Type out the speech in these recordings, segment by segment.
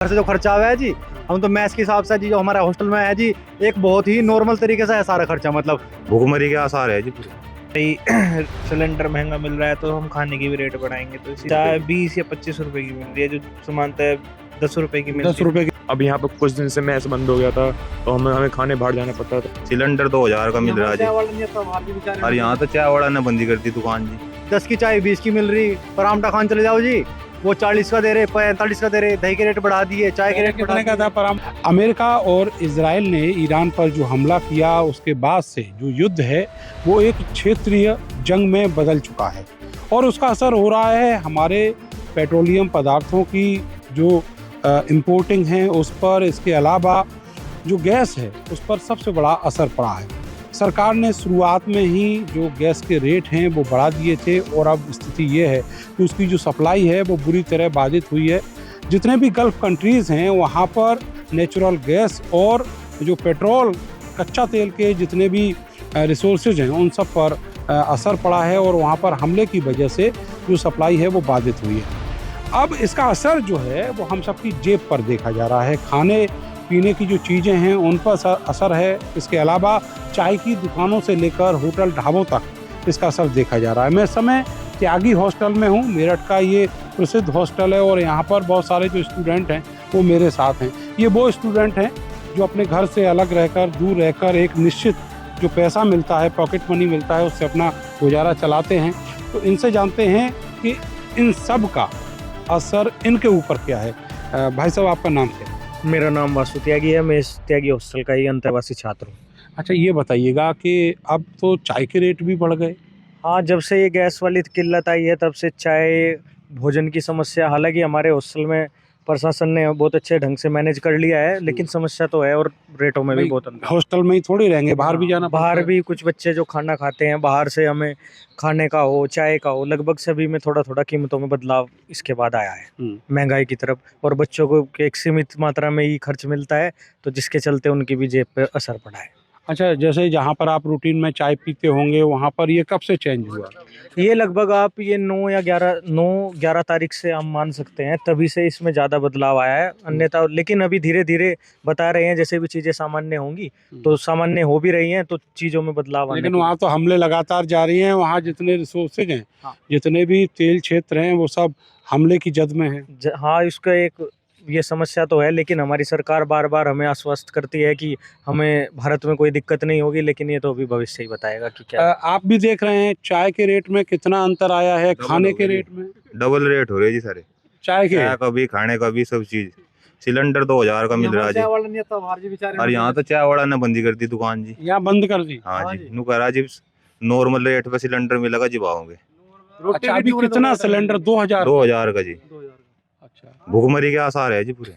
घर से जो खर्चा आया है जी, हम तो मैस के हिसाब से जी जो हमारा हॉस्टल में है जी, एक बहुत ही नॉर्मल तरीके से है सारा खर्चा, मतलब भूखमरी के आसार है जी पूरे। भाई सिलेंडर महंगा मिल रहा है तो हम खाने की भी रेट बढ़ाएंगे, तो चाय 20 या 25 रुपए की मिल रही है, जो समानता है 10 रुपए की मिल रही है। 10 रुपए की। अब यहाँ पे कुछ दिन से मैस बंद हो गया था तो हमें खाने बाहर जाना पड़ता था। सिलेंडर 2000 का मिल रहा है जी, और यहाँ तो चाय वाला ने बंदी कर दी दुकान जी। 10 की चाय 20 की मिल रही, परामठा खान चले जाओ जी, वो 40 का दे रहे, 45 का दे रहे, दही के रेट बढ़ा दिए, चाय के रेट बढ़ा कितने का दिए। था पर अमेरिका और इजराइल ने ईरान पर जो हमला किया उसके बाद से जो युद्ध है वो एक क्षेत्रीय जंग में बदल चुका है और उसका असर हो रहा है हमारे पेट्रोलियम पदार्थों की जो इंपोर्टिंग है उस पर। इसके अलावा जो गैस है उस पर सबसे बड़ा असर पड़ा है। सरकार ने शुरुआत में ही जो गैस के रेट हैं वो बढ़ा दिए थे और अब स्थिति ये है कि उसकी जो सप्लाई है वो बुरी तरह बाधित हुई है। जितने भी गल्फ कंट्रीज़ हैं वहाँ पर नेचुरल गैस और जो पेट्रोल कच्चा तेल के जितने भी रिसोर्सेज हैं उन सब पर असर पड़ा है और वहाँ पर हमले की वजह से जो सप्लाई है वो बाधित हुई है। अब इसका असर जो है वो हम सबकी जेब पर देखा जा रहा है। खाने पीने की जो चीज़ें हैं उन पर असर है। इसके अलावा चाय की दुकानों से लेकर होटल ढाबों तक इसका असर देखा जा रहा है। मैं इस समय त्यागी हॉस्टल में हूँ। मेरठ का ये प्रसिद्ध हॉस्टल है और यहाँ पर बहुत सारे जो स्टूडेंट हैं वो मेरे साथ हैं। ये वो स्टूडेंट हैं जो अपने घर से अलग रहकर दूर रहकर एक निश्चित जो पैसा मिलता है, पॉकेट मनी मिलता है, उससे अपना गुजारा चलाते हैं। तो इनसे जानते हैं कि इन सब का असर इनके ऊपर क्या है। भाई साहब आपका नाम क्या है? मेरा नाम वासु त्यागी है, मैं इस त्यागी हॉस्टल का ही अंतर्वासी छात्र हूँ। अच्छा ये बताइएगा कि अब तो चाय के रेट भी बढ़ गए। हाँ, जब से ये गैस वाली किल्लत आई है तब से चाय भोजन की समस्या, हालांकि हमारे हॉस्टल में प्रशासन ने बहुत अच्छे ढंग से मैनेज कर लिया है, लेकिन समस्या तो है और रेटों में भी बहुत अंतर। हॉस्टल में ही थोड़ी रहेंगे, बाहर भी जाना पड़ता बाहर है। भी कुछ बच्चे जो खाना खाते हैं बाहर से, हमें खाने का हो चाय का हो, लगभग सभी में थोड़ा थोड़ा कीमतों में बदलाव इसके बाद आया है महंगाई की तरफ, और बच्चों को एक सीमित मात्रा में ही खर्च मिलता है, तो जिसके चलते उनकी भी जेब पे असर पड़ा है। अच्छा, जैसे जहाँ पर आप रूटीन में चाय पीते होंगे वहाँ पर ये कब से चेंज हुआ? ये लगभग आप ये 9 तारीख से हम मान सकते हैं, तभी से इसमें ज़्यादा बदलाव आया है। अन्यथा लेकिन अभी धीरे धीरे बता रहे हैं जैसे भी चीज़ें सामान्य होंगी तो सामान्य हो भी रही हैं, तो चीज़ों में बदलाव आने लेकिन वहाँ तो हमले लगातार जारी हैं। वहाँ जितने रिसोर्सेज हैं, जितने भी तेल क्षेत्र हैं वो सब हमले की जद में है। हाँ, इसका एक ये समस्या तो है, लेकिन हमारी सरकार बार बार हमें आश्वस्त करती है कि हमें भारत में कोई दिक्कत नहीं होगी, लेकिन ये तो अभी भविष्य ही बताएगा कि क्या। आप भी देख रहे हैं चाय के रेट में कितना अंतर आया है, खाने के रेट में डबल रेट हो रहे जी सारे, चाय के। चाय का भी खाने का भी सब चीज। सिलेंडर 2000 का मिल रहा है जी, और यहाँ तो चाय वाला ने बंदी कर दी दुकान जी। यहाँ बंद कर दी। हाँ जी, नु करा जी नॉर्मल रेट पे सिलेंडर मिलेगा जी भावोगे। अच्छा, अभी कितना सिलेंडर? 2000 का जी। अच्छा, भूखमरी के आसार है जी पूरे।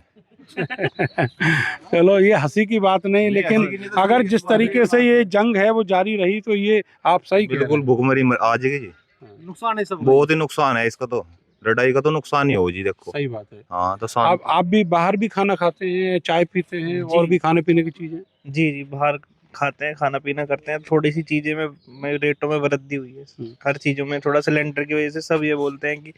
चलो ये हंसी की बात नहीं, लेकिन अगर जिस तरीके से ये जंग है वो जारी रही तो ये आप सही कह रहे हैं। बिल्कुल भूखमरी आ जाएगी जी, नुकसान है सब, बहुत ही नुकसान है इसका, तो लड़ाई का तो नुकसान ही हो जी। देखो सही बात है। हाँ, तो आप भी बाहर भी खाना खाते हैं, चाय पीते हैं और भी खाने पीने की चीजें? जी, बाहर खाते हैं, खाना पीना करते हैं। थोड़ी सी चीज़ें में रेटों में वृद्धि हुई है, हर चीज़ों में थोड़ा। सिलेंडर की वजह से सब ये बोलते हैं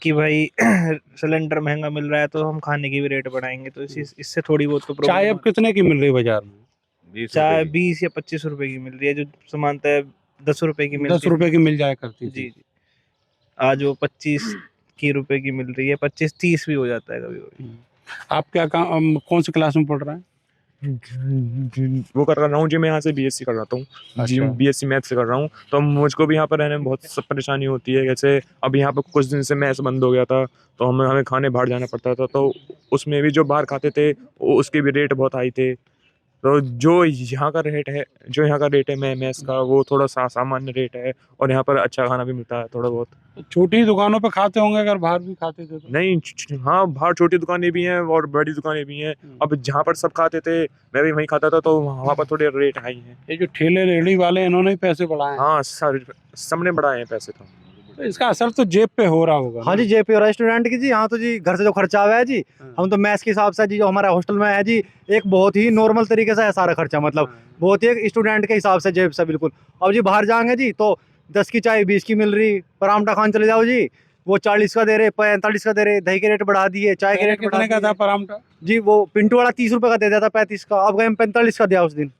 कि भाई सिलेंडर महंगा मिल रहा है तो हम खाने की भी रेट बढ़ाएंगे, तो इससे थोड़ी बहुत तो चाय अब कितने की मिल रही है बाजार में? चाय 20 या 25 रुपए की मिल रही है, जो समानता है 10 रुपए की मिल 10 रुपए की मिल जाया करती थी। जी, आज वो 25 की रुपए की मिल रही है, 25-30 भी हो जाता है कभी कभी। आप क्या कौन सी क्लास में पढ़ रहे हैं? वो कर रहा हूँ जी, मैं यहाँ से बीएससी कर रहा हूँ जी, अच्छा। बीएससी मैथ से कर रहा हूँ। तो मुझको भी यहाँ पर रहने में बहुत सब परेशानी होती है। जैसे अब यहाँ पर कुछ दिन से मैस बंद हो गया था तो हमें खाने बाहर जाना पड़ता था, तो उसमें भी जो बाहर खाते थे उसके भी रेट बहुत हाई थे। तो जो यहाँ का रेट है मैस का, वो थोड़ा सामान्य रेट है, और यहाँ पर अच्छा खाना भी मिलता है थोड़ा बहुत। छोटी दुकानों पे खाते होंगे अगर बाहर भी खाते थे तो? नहीं, हाँ, बाहर छोटी दुकानें भी हैं और बड़ी दुकानें भी हैं। अब जहाँ पर सब खाते थे मैं भी वहीं खाता था, तो वहाँ पर थोड़े रेट हाई हैं। ये जो ठेले रेहड़ी वाले इन्होंने ही पैसे बढ़ाए हैं। हाँ, सबने बढ़ाए हैं पैसे तो इसका असर तो जेब पे हो रहा होगा। हाँ जी, जेब पे हो रहा है स्टूडेंट की जी। यहाँ तो जी घर से जो खर्चा आया है जी, हम तो मैस के हिसाब से जी जो हमारा हॉस्टल में है जी, एक बहुत ही नॉर्मल तरीके से है सारा खर्चा, मतलब बहुत ही एक स्टूडेंट के हिसाब से जेब से बिल्कुल। अब जी बाहर जाएंगे जी तो 10 की चाय 20 की मिल रही, परामठा खान चले जाओ जी, वो 40 का दे रहे, 45 का दे रहे, दही के रेट बढ़ा दिए, चाय के पहले रेट बढ़ा कितने का दिए। था पर आमटा? जी वो पिंटू वाला 30 रुपए का दे देता, 35 का, अब गए 45 का दिया उस दिन।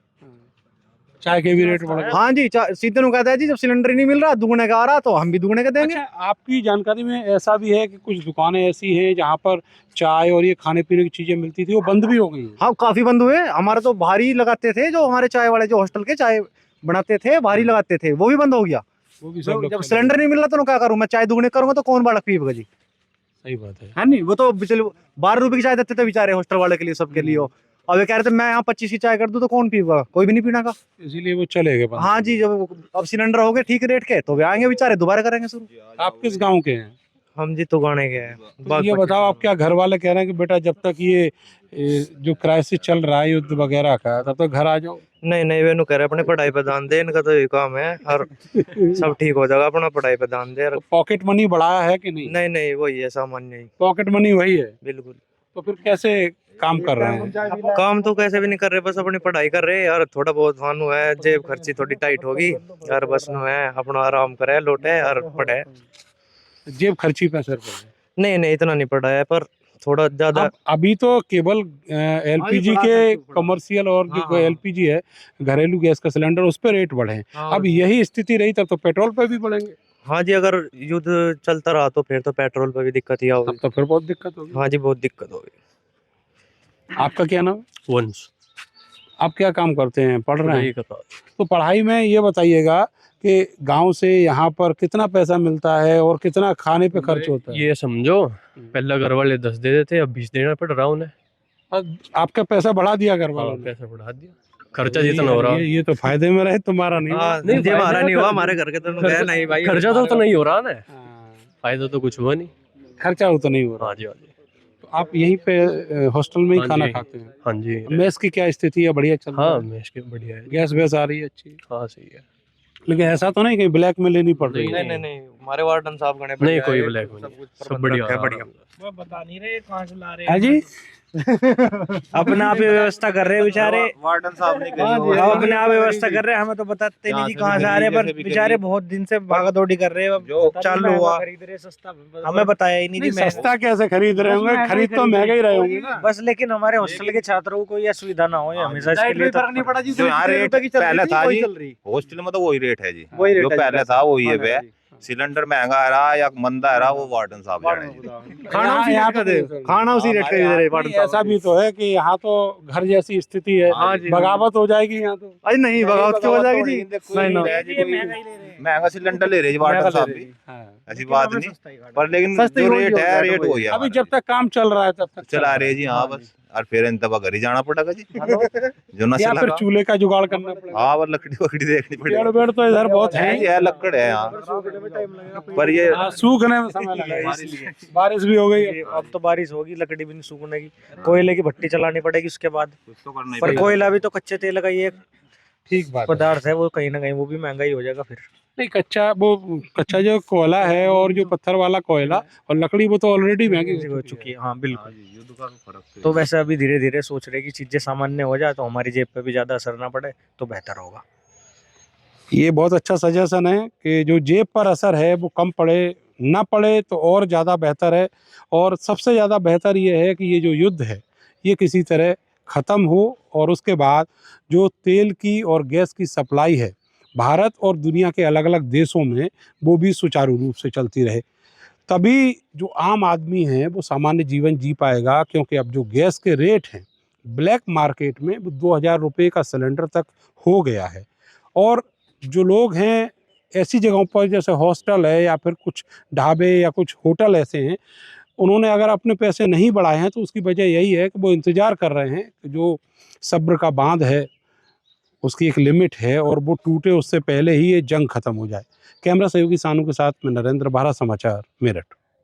चाय के भी रेट बढ़ गए। हाँ जी, सीधे नु कहता है जी जब सिलेंडर ही नहीं मिल रहा, दुगने का आ रहा, तो हम भी दुगने का देंगे। अच्छा, आपकी जानकारी में ऐसा भी है कि कुछ दुकानें ऐसी हैं जहाँ पर चाय और ये खाने पीने की चीजें मिलती थी, वो बंद भी हो गई हैं? हाँ काफी बंद हुए, हमारे तो भारी लगाते थे, जो हमारे चाय वाले जो हॉस्टल के चाय बनाते थे भारी लगाते थे, वो भी बंद हो गया। वो भी सब जब लोग जब चले सिलेंडर गए। नहीं मिल रहा तो क्या करूँ मैं, चाय दुगने करूंगा तो कौन बालक पीएगा जी। सही बात है। है नहीं, वो तो चलो 12 रुपए की चाय देते थे बेचारे हॉस्टल वाले के लिए, सबके लिए। अब ये कह रहे थे मैं यहाँ 25 की चाय कर दूं तो कौन पीएगा, कोई भी नहीं पीना का। इसीलिए वो चले गए बंद। हाँ जी, जब अब सिलेंडर हो गए ठीक रेट के तो वे आएंगे बेचारे, दोबारा करेंगे शुरू। आप किस गांव के हैं? हम जी तो गाने के हैं। तो ये बताओ, आप क्या घर वाले कह रहे हैं कि बेटा जब तक ये जो क्राइसिस चल रहा है युद्ध वगैरह का, तब तक घर आ जाओ? नहीं नहीं, वे नु कह रहे अपने पढ़ाई पे ध्यान दे, इनका तो ये काम है और सब ठीक हो जाएगा, अपना पढ़ाई पे ध्यान दे। तो पॉकेट मनी बढ़ाया है कि नहीं? नहीं नहीं, वही है सामान्य ही। पॉकेट मनी वही है, बिल्कुल। तो फिर कैसे काम कर रहे हैं? काम तो कैसे भी नहीं कर रहे, बस अपनी पढ़ाई कर रहे और थोड़ा बहुत वानु है, जेब खर्ची थोड़ी टाइट होगी और बस नु है अपना आराम करे, लौटे और पढ़े। जेब खर्ची पे असर पड़ रहा है। नहीं नहीं, इतना नहीं पड़ा है, पर थोड़ा ज्यादा। अभी तो केवल एलपीजी बढ़ा के सकते हो। कमर्शियल और हाँ, जो हाँ। एलपीजी है घरेलू गैस का सिलेंडर, उस पर रेट बढ़े हैं। अब यही स्थिति रही तब तो पेट्रोल पे भी बढ़ेंगे, हाँ जी, अगर युद्ध चलता रहा तो फिर तो पेट्रोल पे भी दिक्कत ही तब होगी। तो फिर बहुत दिक्कत होगी। हाँ जी, बहुत दिक्कत होगी। आपका क्या नाम है? वंश आप क्या काम करते हैं? पढ़ रहे हैं? यही कथा। तो पढ़ाई में ये बताइएगा कि गांव से यहाँ पर कितना पैसा मिलता है और कितना खाने पे खर्च होता है? ये समझो, पहले घर वाले 10 दे देते, अब 20 देना पड़ रहा उन्हें। अब आपका पैसा बढ़ा दिया घर वालों ने? पैसा बढ़ा दिया, खर्चा जितना हो रहा। ये तो फायदे में रहे, तुम्हारा नहीं। हाँ, नहीं, ये हमारा फायदा नहीं हुआ, कर- हमारे घर के तो गए नहीं भाई। खर्चा तो उतना ही हो रहा ना, हाँ, फायदा तो कुछ हुआ नहीं। खर्चा उतना नहीं हो रहा। हाँ जी, हाँ जी, तो आप यहीं पे हॉस्टल में ही हाँ खाना जी। खाते हैं? हाँ जी। मेस की क्या स्थिति है? बढ़िया चल रहा हाँ, है? मैश के बढ़िया है। गैस वैस आ रही है अच्छी? हाँ, सही है। लेकिन ऐसा तो नहीं कि ब्लैक में लेनी पड़ रही नहीं, है? नहीं नहीं, हमारे वार्डन साहब गणे नहीं, कोई ब्लैक में नहीं, सब बढ़िया है, बढ़िया। वो बता नहीं रहे कहाँ से ला रहे हाँ जी, अपने आप ही व्यवस्था कर रहे हैं बेचारे। वार्डन साहब ने हम अपने आप व्यवस्था कर रहे हैं, हमें तो बताते नहीं जी कहाँ से आ रहे हैं, पर बेचारे बहुत दिन से भागा दौड़ी कर रहे हैं। जो चालू हुआ, हमें बताया ही नहीं जी। मैं सस्ता कैसे खरीद रहे होंगे? खरीद तो महंगा ही रहे होंगे ना। बस, लेकिन हमारे हॉस्टल के छात्रों को कोई असुविधा ना हो, ये हमेशा इसके लिए तो फर्क नहीं पड़ा जी, जो यहाँ रेट पहले था जी, हॉस्टल में तो वही रेट है जी, वही रेट जो है जी, पहले बस। था वही है हाँ वे। जी। सिलेंडर महंगा है रहा या मंदा है रहा, वो वार्डन साहब जाने जी। खाना उसी यहाँ रेट का पे दे, तो- खाना उसी रेट का ही दे रहे वार्डन नहीं, ऐसा साहब। भी तो है कि यहाँ तो घर जैसी स्थिति है, हाँ जी। बगावत हो जाएगी यहाँ तो। अरे नहीं, बगावत क्यों हो जाएगी जी? नहीं ना, महंगा सिलेंडर ले रहे जी वार्डन साहब भी, ऐसी बात नहीं, पर लेकिन सस्ती जो होगी रेट हो है जाएगा रेट वही। वही है। अभी जब तक काम चल रहा है तब तक चला रहे जी, हाँ बस, और फिर इन तब घर ही जाना पड़ेगा जी, जो न या चला फिर चूल्हे का जुगाड़ करना पड़ेगा। हाँ, और लकड़ी वकड़ी देखनी पेड़ पड़ेगी। वेड़ तो इधर बहुत है है ही। जी, है लकड़ है यहाँ, पर ये हाँ, सूखने में समय लगेगा, बारिश भी हो गई है। अब तो बारिश होगी, लकड़ी भी नहीं सूखने की, कोयले की भट्टी चलानी पड़ेगी उसके बाद। कुछ तो करना ही पर पड़ेगा। कोयला भी तो कच्चे तेल का ही एक ठीक बात है। पदार्थ है, वो कहीं ना कहीं वो भी महंगा ही हो जाएगा फिर। नहीं, कच्चा जो कोयला है और जो पत्थर वाला कोयला और लकड़ी, वो तो ऑलरेडी महंगी हो चुकी है। हाँ हाँ बिल्कुल। जी, युद्ध का फर्क तो वैसे अभी धीरे धीरे सोच रहे कि चीजें सामान्य हो जाए तो हमारी जेब पे भी ज्यादा असर ना पड़े तो बेहतर होगा। ये बहुत अच्छा सजेशन है कि जो जेब पर असर है वो कम पड़े, ना पड़े तो और ज़्यादा बेहतर है। और सबसे ज़्यादा बेहतर ये है कि ये जो युद्ध है ये किसी तरह ख़त्म हो और उसके बाद जो तेल की और गैस की सप्लाई है भारत और दुनिया के अलग अलग देशों में, वो भी सुचारू रूप से चलती रहे। तभी जो आम आदमी है वो सामान्य जीवन जी पाएगा, क्योंकि अब जो गैस के रेट हैं ब्लैक मार्केट में वो 2000 रुपये का सिलेंडर तक हो गया है। और जो लोग हैं ऐसी जगहों पर जैसे हॉस्टल है या फिर कुछ ढाबे या कुछ होटल ऐसे हैं, उन्होंने अगर अपने पैसे नहीं बढ़ाए हैं तो उसकी वजह यही है कि वो इंतज़ार कर रहे हैं कि जो सब्र का बांध है उसकी एक लिमिट है और वो टूटे उससे पहले ही ये जंग ख़त्म हो जाए। कैमरा सहयोगी सानू के साथ मैं नरेंद्र, भारत समाचार, मेरठ।